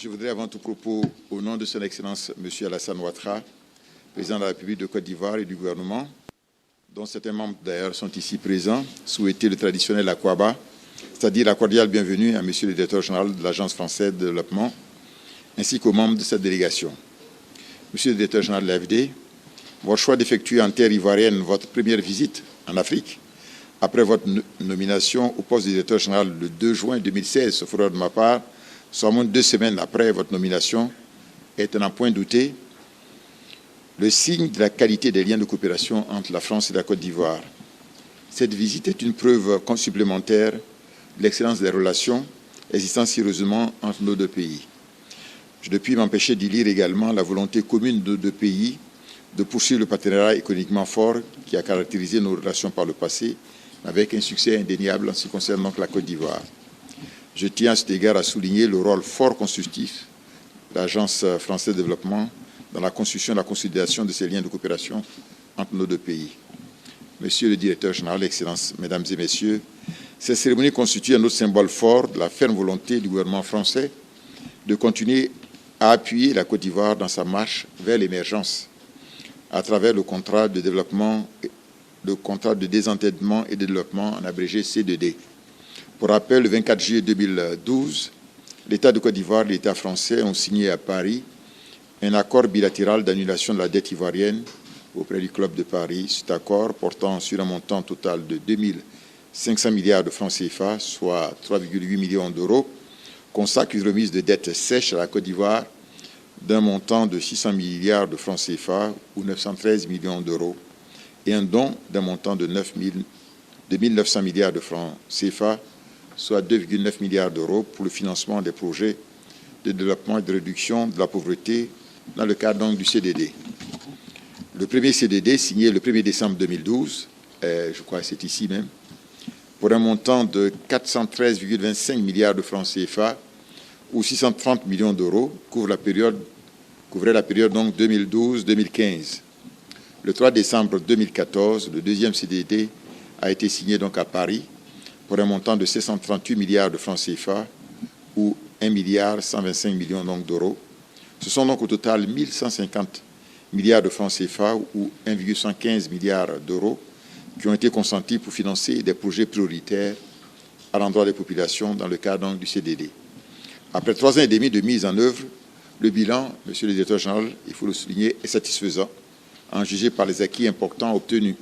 Je voudrais avant tout propos, au nom de son Excellence M. Alassane Ouattara, président de la République de Côte d'Ivoire et du gouvernement, dont certains membres d'ailleurs sont ici présents, souhaiter le traditionnel Akwaba, c'est-à-dire la cordiale bienvenue à M. le directeur général de l'Agence française de développement, ainsi qu'aux membres de cette délégation. Monsieur le directeur général de l'AFD, votre choix d'effectuer en terre ivoirienne votre première visite en Afrique, après votre nomination au poste de directeur général le 2 juin 2016, sauf erreur de ma part, soit moins de 2 semaines après votre nomination, est à n'en point douter le signe de la qualité des liens de coopération entre la France et la Côte d'Ivoire. Cette visite est une preuve supplémentaire de l'excellence des relations existant sérieusement entre nos deux pays. Je ne puis m'empêcher d'y lire également la volonté commune de nos deux pays de poursuivre le partenariat économiquement fort qui a caractérisé nos relations par le passé, avec un succès indéniable en ce qui concerne donc la Côte d'Ivoire. Je tiens à cet égard à souligner le rôle fort constructif de l'Agence française de développement dans la construction et la consolidation de ces liens de coopération entre nos deux pays. Monsieur le directeur général, Excellences, Mesdames et Messieurs, cette cérémonie constitue un autre symbole fort de la ferme volonté du gouvernement français de continuer à appuyer la Côte d'Ivoire dans sa marche vers l'émergence à travers le contrat de développement, le contrat de désendettement et de développement, en abrégé C2D. Pour rappel, le 24 juillet 2012, l'État de Côte d'Ivoire et l'État français ont signé à Paris un accord bilatéral d'annulation de la dette ivoirienne auprès du Club de Paris. Cet accord, portant sur un montant total de 2 500 milliards de francs CFA, soit 3,8 millions d'euros, consacre une remise de dette sèche à la Côte d'Ivoire d'un montant de 600 milliards de francs CFA ou 913 millions d'euros et un don d'un montant de 1 900 milliards de francs CFA, soit 2,9 milliards d'euros pour le financement des projets de développement et de réduction de la pauvreté dans le cadre donc du CDD. Le premier CDD, signé le 1er décembre 2012, je crois que c'est ici même, pour un montant de 413,25 milliards de francs CFA ou 630 millions d'euros, couvrait la période donc 2012-2015. Le 3 décembre 2014, le deuxième CDD a été signé donc à Paris pour un montant de 638 milliards de francs CFA ou 1 milliard 125 millions d'euros. Ce sont donc au total 1150 milliards de francs CFA ou 1,115 milliards d'euros qui ont été consentis pour financer des projets prioritaires à l'endroit des populations dans le cadre donc du CDD. Après 3 ans et demi de mise en œuvre, le bilan, Monsieur le directeur général, il faut le souligner, est satisfaisant, en jugé par les acquis importants obtenus.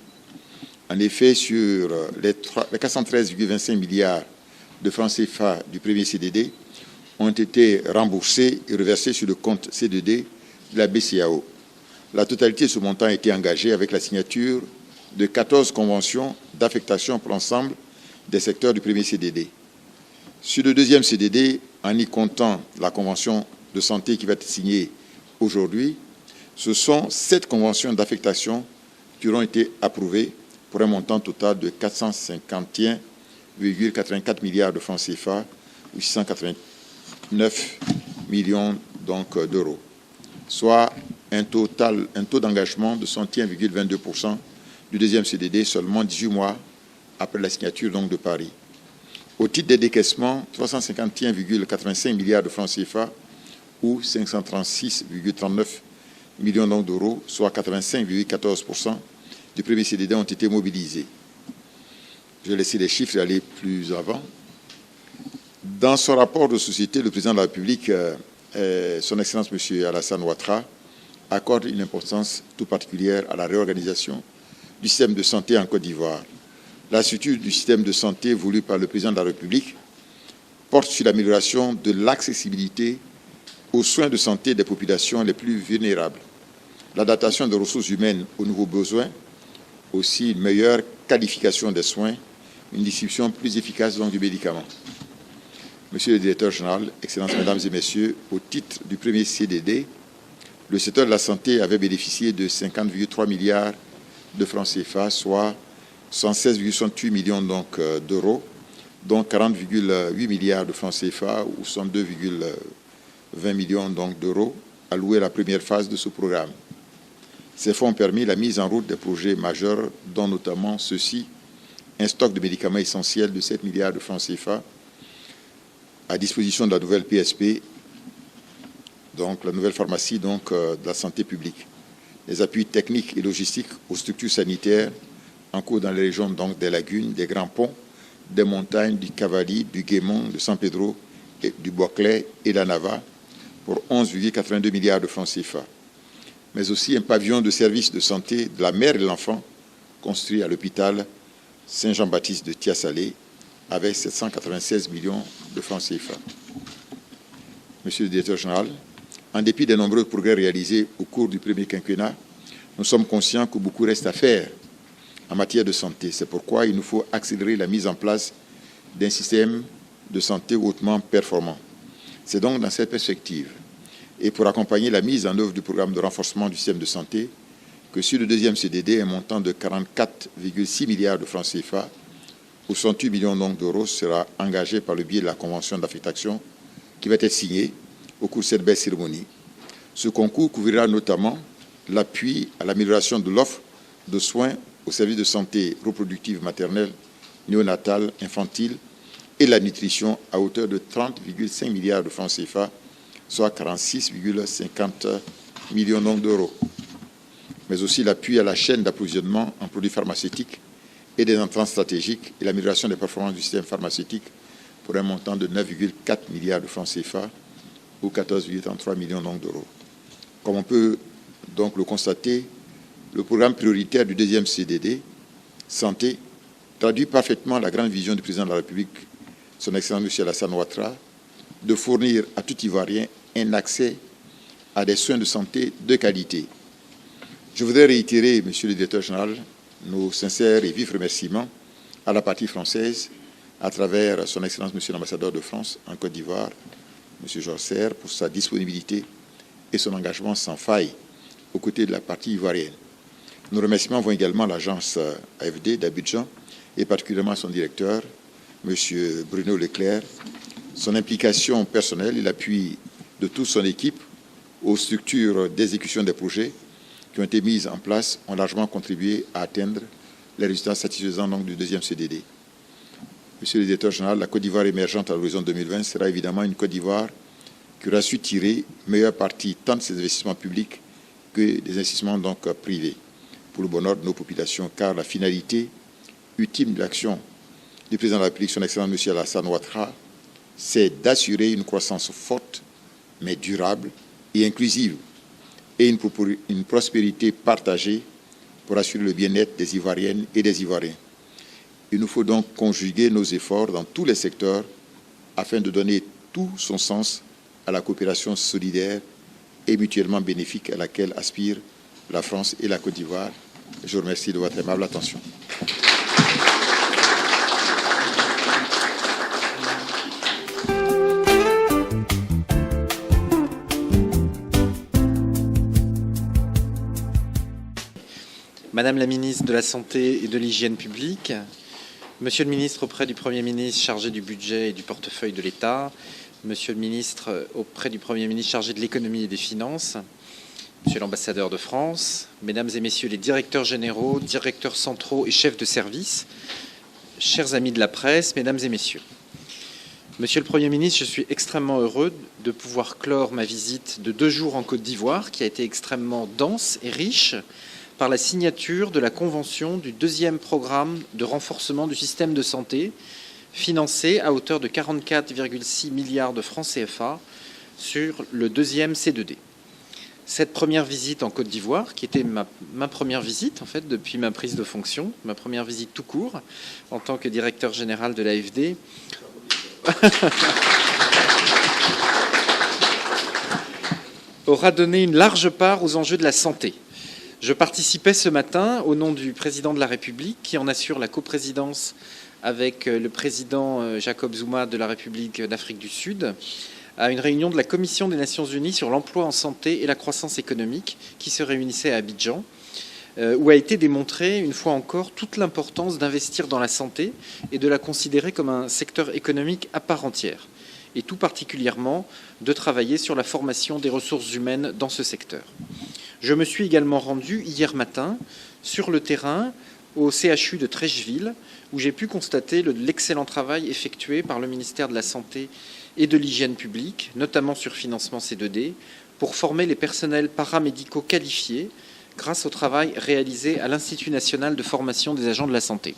En effet, sur les 413,25 milliards de francs CFA du premier CDD ont été remboursés et reversés sur le compte CDD de la BCEAO. La totalité de ce montant a été engagée avec la signature de 14 conventions d'affectation pour l'ensemble des secteurs du premier CDD. Sur le deuxième CDD, en y comptant la convention de santé qui va être signée aujourd'hui, ce sont 7 conventions d'affectation qui auront été approuvées pour un montant total de 451,84 milliards de francs CFA ou 689 millions d'euros, soit un taux d'engagement de 61,22% du deuxième CDD seulement 18 mois après la signature donc de Paris. Au titre des décaissements, 351,85 milliards de francs CFA ou 536,39 millions d'euros, soit 85,14% du premier CDD ont été mobilisés. Je vais laisser les chiffres et aller plus avant. Dans son rapport de société, le président de la République, son Excellence M. Alassane Ouattara, accorde une importance tout particulière à la réorganisation du système de santé en Côte d'Ivoire. La structure du système de santé voulu par le président de la République porte sur l'amélioration de l'accessibilité aux soins de santé des populations les plus vulnérables, l'adaptation des ressources humaines aux nouveaux besoins, aussi une meilleure qualification des soins, une distribution plus efficace donc du médicament. Monsieur le directeur général, Excellences, Mesdames et Messieurs, au titre du premier CDD, le secteur de la santé avait bénéficié de 50,3 milliards de francs CFA, soit 116,68 millions d'euros, dont 40,8 milliards de francs CFA ou 102,20 millions d'euros alloués à la première phase de ce programme. Ces fonds ont permis la mise en route des projets majeurs, dont notamment ceux-ci, un stock de médicaments essentiels de 7 milliards de francs CFA à disposition de la nouvelle PSP donc la nouvelle pharmacie donc, de la santé publique. Les appuis techniques et logistiques aux structures sanitaires en cours dans les régions donc, des lagunes, des grands ponts, des montagnes, du Cavali, du Guémont, de San Pedro, et du Bois-Clair et la Nava pour 11,82 milliards de francs CFA. Mais aussi un pavillon de services de santé de la mère et de l'enfant construit à l'hôpital Saint-Jean-Baptiste de Tia-Salé avec 796 millions de francs CFA. Monsieur le directeur général, en dépit des nombreux progrès réalisés au cours du premier quinquennat, nous sommes conscients que beaucoup reste à faire en matière de santé. C'est pourquoi il nous faut accélérer la mise en place d'un système de santé hautement performant. C'est donc dans cette perspective et pour accompagner la mise en œuvre du programme de renforcement du système de santé que sur le deuxième CDD, un montant de 44,6 milliards de francs CFA ou 68 millions d'euros sera engagé par le biais de la convention d'affectation qui va être signée au cours de cette belle cérémonie. Ce concours couvrira notamment l'appui à l'amélioration de l'offre de soins aux services de santé reproductive maternelle, néonatale, infantile et la nutrition à hauteur de 30,5 milliards de francs CFA, soit 46,50 millions d'euros. Mais aussi l'appui à la chaîne d'approvisionnement en produits pharmaceutiques et des entrants stratégiques et l'amélioration des performances du système pharmaceutique pour un montant de 9,4 milliards de francs CFA ou 14,33 millions d'euros. Comme on peut donc le constater, le programme prioritaire du deuxième CDD, Santé, traduit parfaitement la grande vision du président de la République, son Excellence M. Alassane Ouattara, de fournir à tout Ivoirien un accès à des soins de santé de qualité. Je voudrais réitérer, Monsieur le Directeur général, nos sincères et vifs remerciements à la partie française à travers son Excellence Monsieur l'ambassadeur de France en Côte d'Ivoire, M. Georges Serre, pour sa disponibilité et son engagement sans faille aux côtés de la partie ivoirienne. Nos remerciements vont également à l'agence AFD d'Abidjan et particulièrement à son directeur, M. Bruno Leclerc, son implication personnelle et l'appui de toute son équipe aux structures d'exécution des projets qui ont été mises en place ont largement contribué à atteindre les résultats satisfaisants donc, du deuxième CDD. Monsieur le directeur général, la Côte d'Ivoire émergente à l'horizon 2020 sera évidemment une Côte d'Ivoire qui aura su tirer meilleure partie tant de ses investissements publics que des investissements donc, privés pour le bonheur de nos populations, car la finalité ultime de l'action du président de la République, son Excellence M. Alassane Ouattara, c'est d'assurer une croissance forte, mais durable et inclusive, et une prospérité partagée pour assurer le bien-être des Ivoiriennes et des Ivoiriens. Il nous faut donc conjuguer nos efforts dans tous les secteurs afin de donner tout son sens à la coopération solidaire et mutuellement bénéfique à laquelle aspirent la France et la Côte d'Ivoire. Je vous remercie de votre aimable attention. Madame la ministre de la Santé et de l'Hygiène publique, Monsieur le ministre auprès du Premier ministre chargé du budget et du portefeuille de l'État, Monsieur le ministre auprès du Premier ministre chargé de l'économie et des finances, Monsieur l'ambassadeur de France, Mesdames et Messieurs les directeurs généraux, directeurs centraux et chefs de service, chers amis de la presse, Mesdames et Messieurs. Monsieur le Premier ministre, je suis extrêmement heureux de pouvoir clore ma visite de 2 jours en Côte d'Ivoire, qui a été extrêmement dense et riche, par la signature de la convention du deuxième programme de renforcement du système de santé, financé à hauteur de 44,6 milliards de francs CFA sur le deuxième C2D. Cette première visite en Côte d'Ivoire, qui était ma première visite en fait depuis ma prise de fonction, ma première visite tout court en tant que directeur général de l'AFD, aura donné une large part aux enjeux de la santé. Je participais ce matin, au nom du président de la République, qui en assure la coprésidence avec le président Jacob Zuma de la République d'Afrique du Sud, à une réunion de la Commission des Nations Unies sur l'emploi en santé et la croissance économique, qui se réunissait à Abidjan, où a été démontrée, une fois encore, toute l'importance d'investir dans la santé et de la considérer comme un secteur économique à part entière, et tout particulièrement de travailler sur la formation des ressources humaines dans ce secteur. Je me suis également rendu hier matin sur le terrain au CHU de Treichville, où j'ai pu constater l'excellent travail effectué par le ministère de la Santé et de l'Hygiène publique, notamment sur financement C2D, pour former les personnels paramédicaux qualifiés grâce au travail réalisé à l'Institut national de formation des agents de la santé.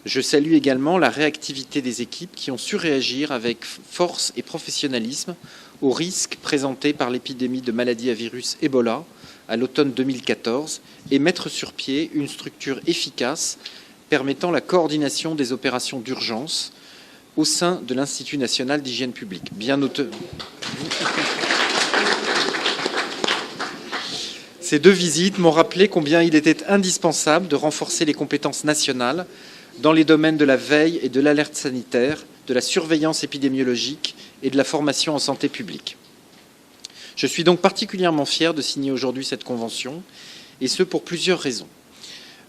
Je salue également la réactivité des équipes qui ont su réagir avec force et professionnalisme aux risques présentés par l'épidémie de maladie à virus Ebola à l'automne 2014 et mettre sur pied une structure efficace permettant la coordination des opérations d'urgence au sein de l'Institut national d'hygiène publique. Ces 2 visites m'ont rappelé combien il était indispensable de renforcer les compétences nationales dans les domaines de la veille et de l'alerte sanitaire, de la surveillance épidémiologique et de la formation en santé publique. Je suis donc particulièrement fier de signer aujourd'hui cette convention, et ce pour plusieurs raisons.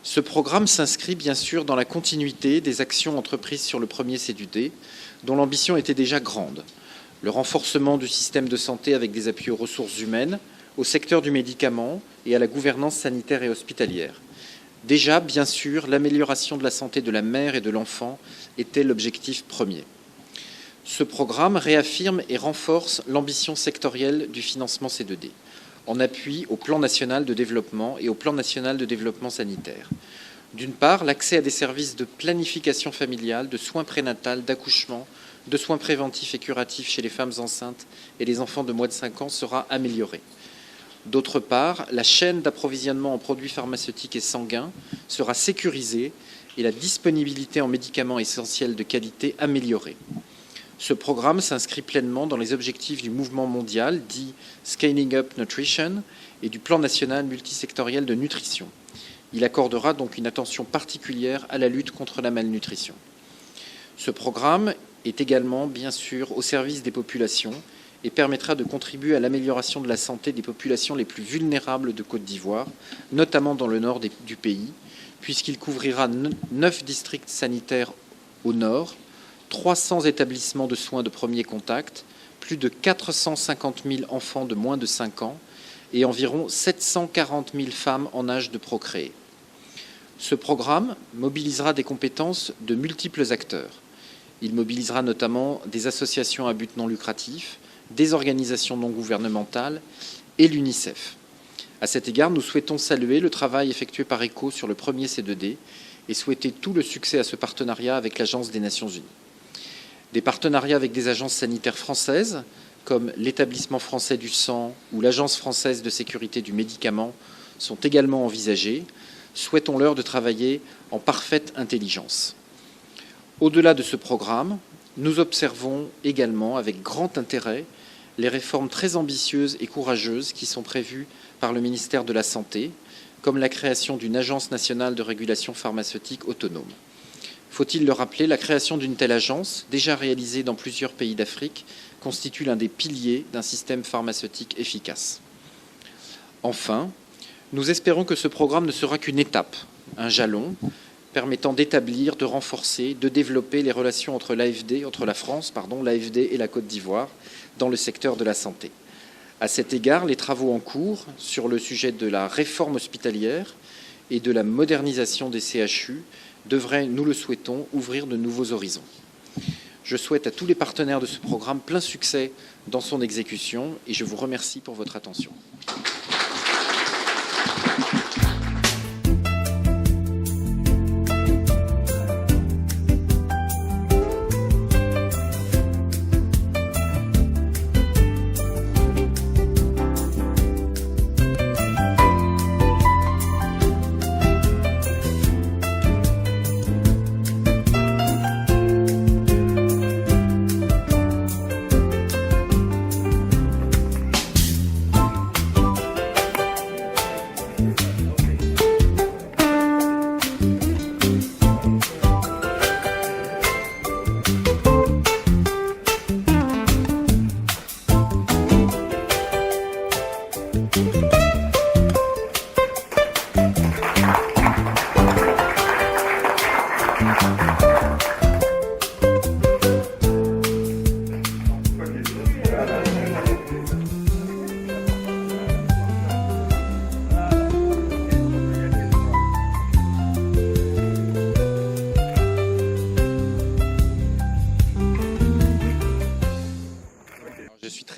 Ce programme s'inscrit bien sûr dans la continuité des actions entreprises sur le premier CDD, dont l'ambition était déjà grande. Le renforcement du système de santé avec des appuis aux ressources humaines, au secteur du médicament et à la gouvernance sanitaire et hospitalière. Déjà, bien sûr, l'amélioration de la santé de la mère et de l'enfant était l'objectif premier. Ce programme réaffirme et renforce l'ambition sectorielle du financement C2D, en appui au plan national de développement et au plan national de développement sanitaire. D'une part, l'accès à des services de planification familiale, de soins prénatal, d'accouchement, de soins préventifs et curatifs chez les femmes enceintes et les enfants de moins de 5 ans sera amélioré. D'autre part, la chaîne d'approvisionnement en produits pharmaceutiques et sanguins sera sécurisée et la disponibilité en médicaments essentiels de qualité améliorée. Ce programme s'inscrit pleinement dans les objectifs du mouvement mondial dit « Scaling Up Nutrition » et du plan national multisectoriel de nutrition. Il accordera donc une attention particulière à la lutte contre la malnutrition. Ce programme est également, bien sûr, au service des populations et permettra de contribuer à l'amélioration de la santé des populations les plus vulnérables de Côte d'Ivoire, notamment dans le nord du pays, puisqu'il couvrira 9 districts sanitaires au nord, 300 établissements de soins de premier contact, plus de 450 000 enfants de moins de 5 ans et environ 740 000 femmes en âge de procréer. Ce programme mobilisera des compétences de multiples acteurs. Il mobilisera notamment des associations à but non lucratif, des organisations non gouvernementales et l'UNICEF. À cet égard, nous souhaitons saluer le travail effectué par ECHO sur le premier C2D et souhaiter tout le succès à ce partenariat avec l'Agence des Nations Unies. Des partenariats avec des agences sanitaires françaises, comme l'Établissement français du sang ou l'Agence française de sécurité du médicament, sont également envisagés. Souhaitons-leur de travailler en parfaite intelligence. Au-delà de ce programme, nous observons également avec grand intérêt les réformes très ambitieuses et courageuses qui sont prévues par le ministère de la Santé, comme la création d'une agence nationale de régulation pharmaceutique autonome. Faut-il le rappeler, la création d'une telle agence, déjà réalisée dans plusieurs pays d'Afrique, constitue l'un des piliers d'un système pharmaceutique efficace. Enfin, nous espérons que ce programme ne sera qu'une étape, un jalon, permettant d'établir, de renforcer, de développer les relations entre la France, l'AFD et la Côte d'Ivoire dans le secteur de la santé. À cet égard, les travaux en cours sur le sujet de la réforme hospitalière et de la modernisation des CHU devraient, nous le souhaitons, ouvrir de nouveaux horizons. Je souhaite à tous les partenaires de ce programme plein succès dans son exécution et je vous remercie pour votre attention.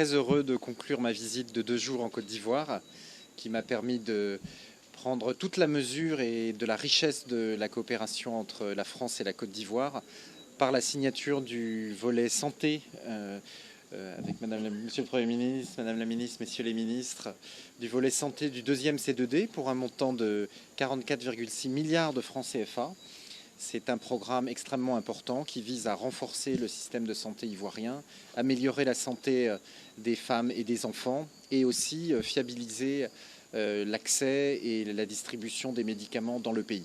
très heureux de conclure ma visite de 2 jours en Côte d'Ivoire, qui m'a permis de prendre toute la mesure et de la richesse de la coopération entre la France et la Côte d'Ivoire par la signature du volet santé avec Monsieur le Premier ministre, Madame la ministre, Messieurs les ministres, du volet santé du 2e C2D pour un montant de 44,6 milliards de francs CFA. C'est un programme extrêmement important qui vise à renforcer le système de santé ivoirien, améliorer la santé des femmes et des enfants et aussi fiabiliser l'accès et la distribution des médicaments dans le pays.